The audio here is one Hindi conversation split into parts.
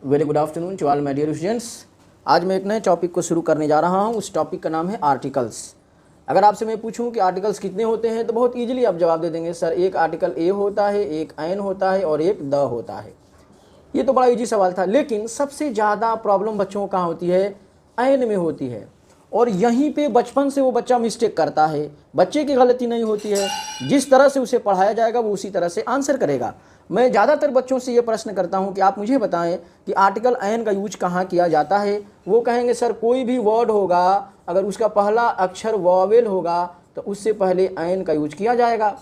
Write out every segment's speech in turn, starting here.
Very good afternoon to all my dear students. आज मैं एक नए टॉपिक को शुरू करने जा रहा हूं। उस टॉपिक का नाम है आर्टिकल्स। अगर आपसे मैं पूछूं कि आर्टिकल्स कितने होते हैं तो बहुत इजीली आप जवाब दे देंगे, सर एक आर्टिकल ए होता है, एक एन होता है और एक द होता है। ये तो बड़ा इजी सवाल था, लेकिन सबसे ज़्यादा प्रॉब्लम बच्चों को कहाँ होती है? एन में होती है। और यहीं पे बचपन से वो बच्चा मिस्टेक करता है। बच्चे की गलती नहीं होती है, जिस तरह से उसे पढ़ाया जाएगा वो उसी तरह से आंसर करेगा। मैं ज़्यादातर बच्चों से ये प्रश्न करता हूँ कि आप मुझे बताएं कि आर्टिकल एन का यूज कहाँ किया जाता है। वो कहेंगे सर कोई भी वर्ड होगा, अगर उसका पहला अक्षर वॉवेल होगा तो उससे पहले एन का यूज किया जाएगा।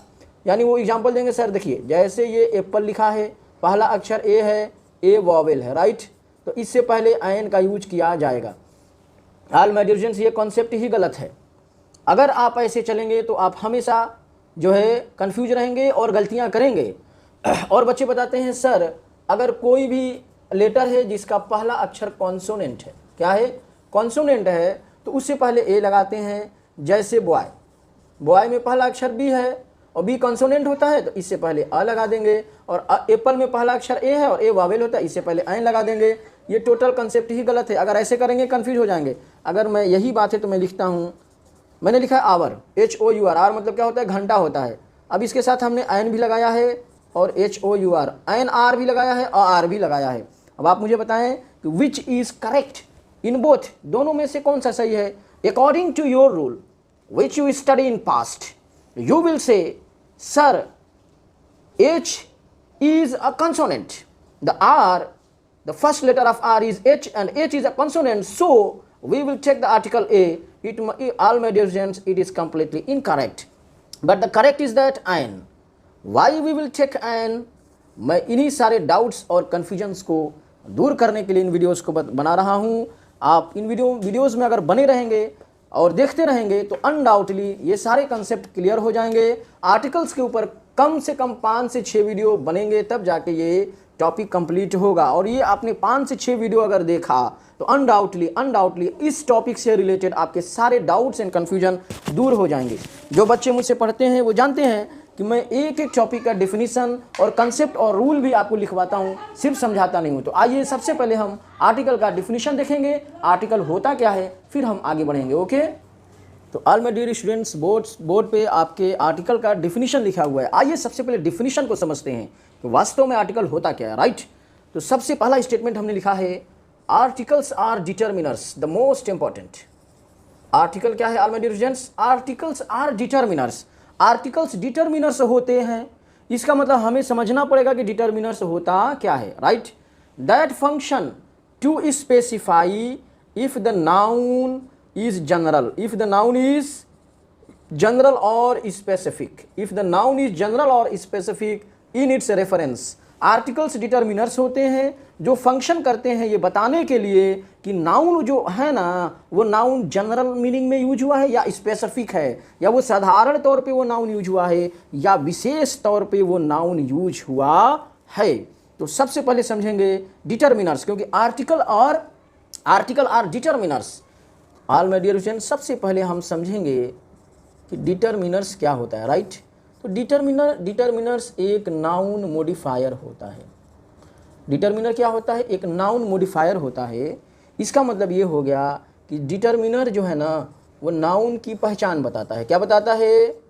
यानी वो एग्जाम्पल देंगे, सर देखिए जैसे ये एप्पल लिखा है, पहला अक्षर ए है, ए वॉवेल है, राइट, तो इससे पहले एन का यूज किया जाएगा। ऑल माय डियर स्टूडेंट्स, ये कॉन्सेप्ट ही गलत है। अगर आप ऐसे चलेंगे तो आप हमेशा जो है कंफ्यूज रहेंगे और गलतियां करेंगे। और बच्चे बताते हैं सर अगर कोई भी लेटर है जिसका पहला अक्षर कॉन्सोनेंट है, क्या है? कॉन्सोनेंट है, तो उससे पहले ए लगाते हैं। जैसे बॉय, बॉय में पहला अक्षर बी है और बी कॉन्सोनेंट होता है तो इससे पहले अ लगा देंगे। और एप्पल में पहला अक्षर ए है और ए वावेल होता है, इससे पहले एन लगा देंगे। ये टोटल कंसेप्ट ही गलत है। अगर ऐसे करेंगे कंफ्यूज हो जाएंगे। अगर मैं यही बात है तो मैं लिखता हूँ, मैंने लिखा है आवर, HOUR, आर मतलब क्या होता है? घंटा होता है। अब इसके साथ हमने एन भी लगाया है और HOUR, NR भी लगाया है और आर भी लगाया है। अब आप मुझे बताएं कि which is correct in both, दोनों में से कौन सा सही है? According to your rule which you study in past, you will say sir H is a consonant, the R, the first letter of R is H and H is a consonant, so we will take the article A. All my dear students, it is completely incorrect, but the correct is that N. Why we will take N? मैं इन्हीं सारे डाउट्स और कन्फ्यूजन्स को दूर करने के लिए इन वीडियोस को बना रहा हूँ। आप इन वीडियोस में अगर बने रहेंगे और देखते रहेंगे तो अनडाउटली ये सारे कंसेप्ट क्लियर हो जाएंगे। आर्टिकल्स के ऊपर कम से कम 5 से 6 वीडियो बनेंगे, तब जाके ये टॉपिक कंप्लीट होगा। और ये आपने 5 से 6 वीडियो अगर देखा तो अनडाउटली इस टॉपिक से रिलेटेड आपके सारे डाउट्स एंड कन्फ्यूजन दूर हो जाएंगे। जो बच्चे मुझसे पढ़ते हैं वो जानते हैं कि मैं एक एक टॉपिक का डेफिनेशन और कंसेप्ट और रूल भी आपको लिखवाता हूँ, सिर्फ समझाता नहीं हूँ। तो आइए सबसे पहले हम आर्टिकल का डेफिनेशन देखेंगे, आर्टिकल होता क्या है, फिर हम आगे बढ़ेंगे। ओके, तो all my dear students, board पे आपके आर्टिकल का डेफिनेशन लिखा हुआ है। आइए सबसे पहले डेफिनेशन को समझते हैं कि वास्तव में आर्टिकल होता क्या है, राइट। तो सबसे पहला स्टेटमेंट हमने लिखा है, articles are determiners, the most important. Article क्या है all my dear students? Articles are determiners. Articles determiners होते हैं। इसका मतलब हमें समझना पड़ेगा कि डिटर्मिनर्स होता क्या है, right. That function to specify if the noun is general, if the noun is general or specific, if the noun is general or specific in its reference। Articles determiners होते हैं जो फंक्शन करते हैं ये बताने के लिए कि नाउन जो है ना वो नाउन जनरल मीनिंग में यूज हुआ है या स्पेसिफिक है, या वो साधारण तौर पे वो नाउन यूज हुआ है या विशेष तौर पे वो नाउन यूज हुआ है। तो सबसे पहले समझेंगे डिटर्मिनर्स, क्योंकि article are determiners. All my dear students, सबसे पहले हम समझेंगे कि डिटर्मिनर्स क्या होता है, राइट। तो डिटर्मिनर्स एक नाउन मॉडिफायर होता है। डिटर्मिनर क्या होता है? एक नाउन मॉडिफायर होता है। इसका मतलब ये हो गया कि डिटर्मिनर जो है ना वो नाउन की पहचान बताता है। क्या बताता है?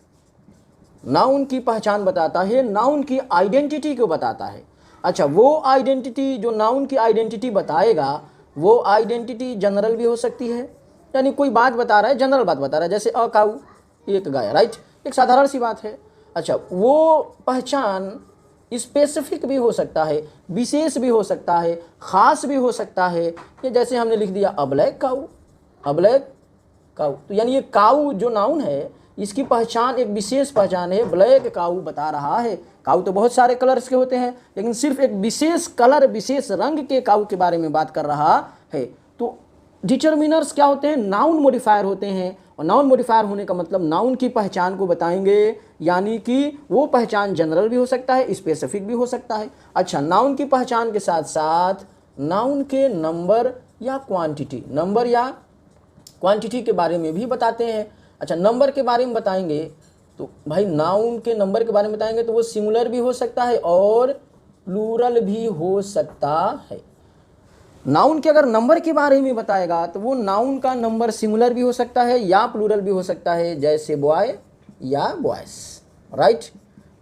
नाउन की पहचान बताता है, नाउन की आइडेंटिटी को बताता है। अच्छा, वो आइडेंटिटी जो नाउन की आइडेंटिटी बताएगा वो आइडेंटिटी जनरल भी हो सकती है, यानी कोई बात बता रहा है, जनरल बात बता रहा है, जैसे अ काऊ एक गाय, राइट, एक साधारण सी बात है। अच्छा, वो पहचान स्पेसिफिक भी हो सकता है, विशेष भी हो सकता है, खास भी हो सकता है। ये जैसे हमने लिख दिया अ ब्लैक काऊ, तो यानी ये काऊ जो नाउन है इसकी पहचान एक विशेष पहचान है, ब्लैक काऊ बता रहा है। काऊ तो बहुत सारे कलर्स के होते हैं, लेकिन सिर्फ एक विशेष कलर, विशेष रंग के काऊ के बारे में बात कर रहा है। तो डिटर्मिनर्स क्या होते हैं? नाउन मॉडिफायर होते हैं। और नाउन मॉडिफायर होने का मतलब नाउन की पहचान को बताएंगे, यानी कि वो पहचान जनरल भी हो सकता है, स्पेसिफिक भी हो सकता है। अच्छा, नाउन की पहचान के साथ साथ नाउन के नंबर या क्वांटिटी के बारे में भी बताते हैं। अच्छा, नंबर के बारे में बताएंगे तो भाई नाउन के नंबर के बारे में बताएंगे तो वो सिंगुलर भी हो सकता है और प्लूरल भी हो सकता है। नाउन के अगर नंबर के बारे में बताएगा तो वो नाउन का नंबर सिंगुलर भी हो सकता है या प्लूरल भी हो सकता है, जैसे बॉय या बॉयस, राइट।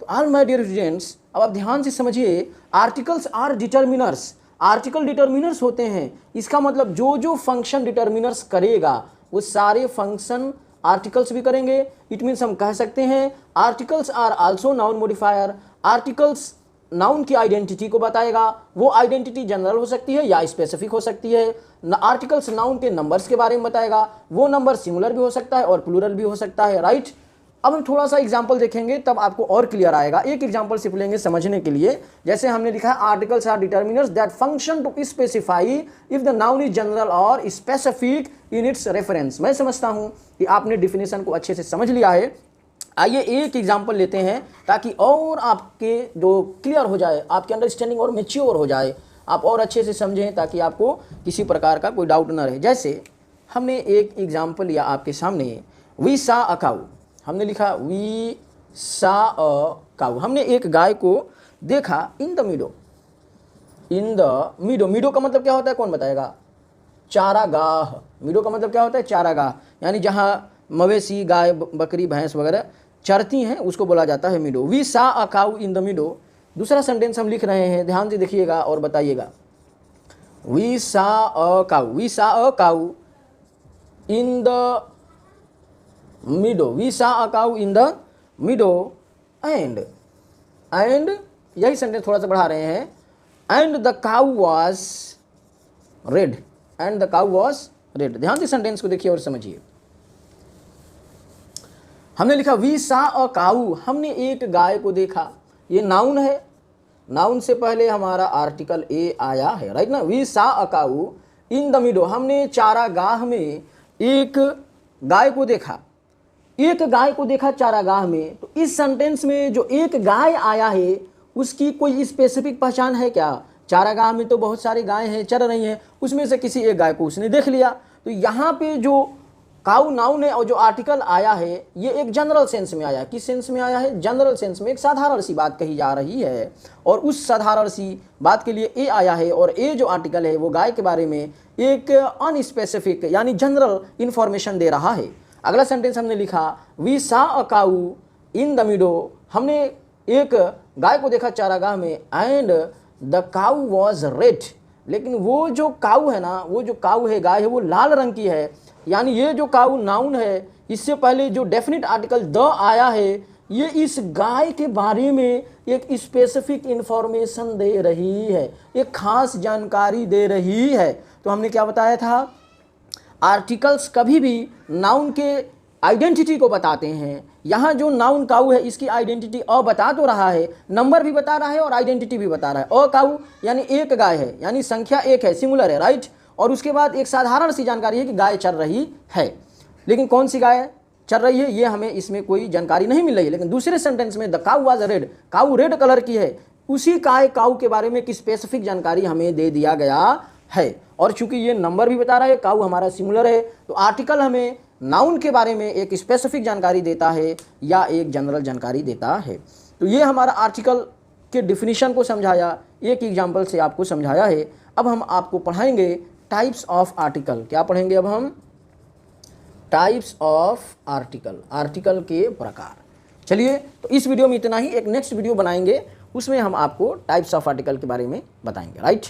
तो ऑल माय डियर स्टूडेंट्स, अब आप ध्यान से समझिए, articles are determiners. Article determiners होते हैं, इसका मतलब जो जो फंक्शन डिटर्मिनर्स करेगा वो सारे फंक्शन आर्टिकल्स भी करेंगे। इट मीन्स हम कह सकते हैं articles are also noun modifier. Articles noun की आइडेंटिटी को बताएगा, वो आइडेंटिटी जनरल हो सकती है या स्पेसिफिक हो सकती है। आर्टिकल्स नाउन के नंबर्स के बारे में बताएगा, वो नंबर सिंगुलर भी हो सकता है और प्लूरल भी हो सकता है, राइट। अब हम थोड़ा सा एग्जांपल देखेंगे तब आपको और क्लियर आएगा। एक एग्जांपल सिर्फ लेंगे समझने के लिए, जैसे हमने लिखा है articles are determiners that function to specify if the noun is general और स्पेसिफिक इन इट्स रेफरेंस। मैं समझता हूं कि आपने डिफिनेशन को अच्छे से समझ लिया है। आइए एक एग्जांपल लेते हैं ताकि और आपके जो क्लियर हो जाए, आपके अंडरस्टैंडिंग और मैच्योर हो जाए, आप और अच्छे से समझें ताकि आपको किसी प्रकार का कोई डाउट ना रहे। जैसे हमने एक एग्जांपल लिया आपके सामने, वी सा अ काऊ। हमने लिखा वी सा अ काऊ, हमने एक गाय को देखा इन द मीडो। इन द मीडो, मीडो का मतलब क्या होता है कौन बताएगा? चारागाह। मीडो का मतलब क्या होता है? चारागाह, यानी जहाँ मवेशी, गाय, बकरी, भैंस वगैरह चरती हैं उसको बोला जाता है मीडो। We saw a cow in the मीडो। दूसरा सेंटेंस हम लिख रहे हैं, ध्यान से देखिएगा और बताइएगा। We saw a cow, we saw a cow in the meadow, we saw a cow in the meadow and यही सेंटेंस थोड़ा सा बढ़ा रहे हैं, and the cow was red, and the cow was red. ध्यान से सेंटेंस को देखिए और समझिए। हमने लिखा वी सा अ काऊ, हमने एक गाय को देखा। ये नाउन है, नाउन से पहले हमारा आर्टिकल ए आया है, राइट ना। We saw a cow in the मीडो, हमने चारागाह में एक गाय को देखा। एक गाय को देखा चारागाह में, तो इस सेंटेंस में जो एक गाय आया है उसकी कोई स्पेसिफिक पहचान है क्या? चारागाह में तो बहुत सारी गायें हैं, चर रही हैं, उसमें से किसी एक गाय को उसने देख लिया। तो यहाँ पे जो काऊ नाउन है और जो आर्टिकल आया है ये एक जनरल सेंस में आया। किस सेंस में आया है? जनरल सेंस में, एक साधारण सी बात कही जा रही है और उस साधारण सी बात के लिए ए आया है। और ए जो आर्टिकल है वो गाय के बारे में एक अनस्पेसिफिक यानी जनरल इंफॉर्मेशन दे रहा है। अगला सेंटेंस हमने लिखा we saw a cow in the मीडो, हमने एक गाय को देखा चारागाह में, and the cow was red, लेकिन वो जो काऊ है ना, वो जो काऊ है, गाय है, वो लाल रंग की है। यानी ये जो काऊ नाउन है, इससे पहले जो डेफिनेट आर्टिकल द आया है, ये इस गाय के बारे में एक स्पेसिफिक इंफॉर्मेशन दे रही है, एक खास जानकारी दे रही है। तो हमने क्या बताया था? आर्टिकल्स कभी भी नाउन के आइडेंटिटी को बताते हैं। यहाँ जो नाउन काऊ है इसकी आइडेंटिटी अ बता तो रहा है, नंबर भी बता रहा है और आइडेंटिटी भी बता रहा है। अ काऊ यानी एक गाय है, यानी संख्या एक है, सिंगुलर है, राइट। और उसके बाद एक साधारण सी जानकारी है कि गाय चर रही है, लेकिन कौन सी गाय चर रही है ये हमें इसमें कोई जानकारी नहीं मिल रही है। लेकिन दूसरे सेंटेंस में the cow was red, cow red colour की है, उसी काऊ के बारे में एक स्पेसिफिक जानकारी हमें दे दिया गया है। और चूंकि ये नंबर भी बता रहा है, काऊ हमारा सिंगुलर है, तो आर्टिकल हमें नाउन के बारे में एक स्पेसिफिक जानकारी देता है या एक जनरल जानकारी देता है। तो ये हमारा आर्टिकल के डिफिनीशन को समझाया, एक एग्जाम्पल से आपको समझाया है। अब हम आपको पढ़ाएंगे टाइप्स ऑफ आर्टिकल। क्या पढ़ेंगे अब हम? टाइप्स ऑफ आर्टिकल, आर्टिकल के प्रकार। चलिए, तो इस वीडियो में इतना ही। एक नेक्स्ट वीडियो बनाएंगे, उसमें हम आपको टाइप्स ऑफ आर्टिकल के बारे में बताएंगे, राइट।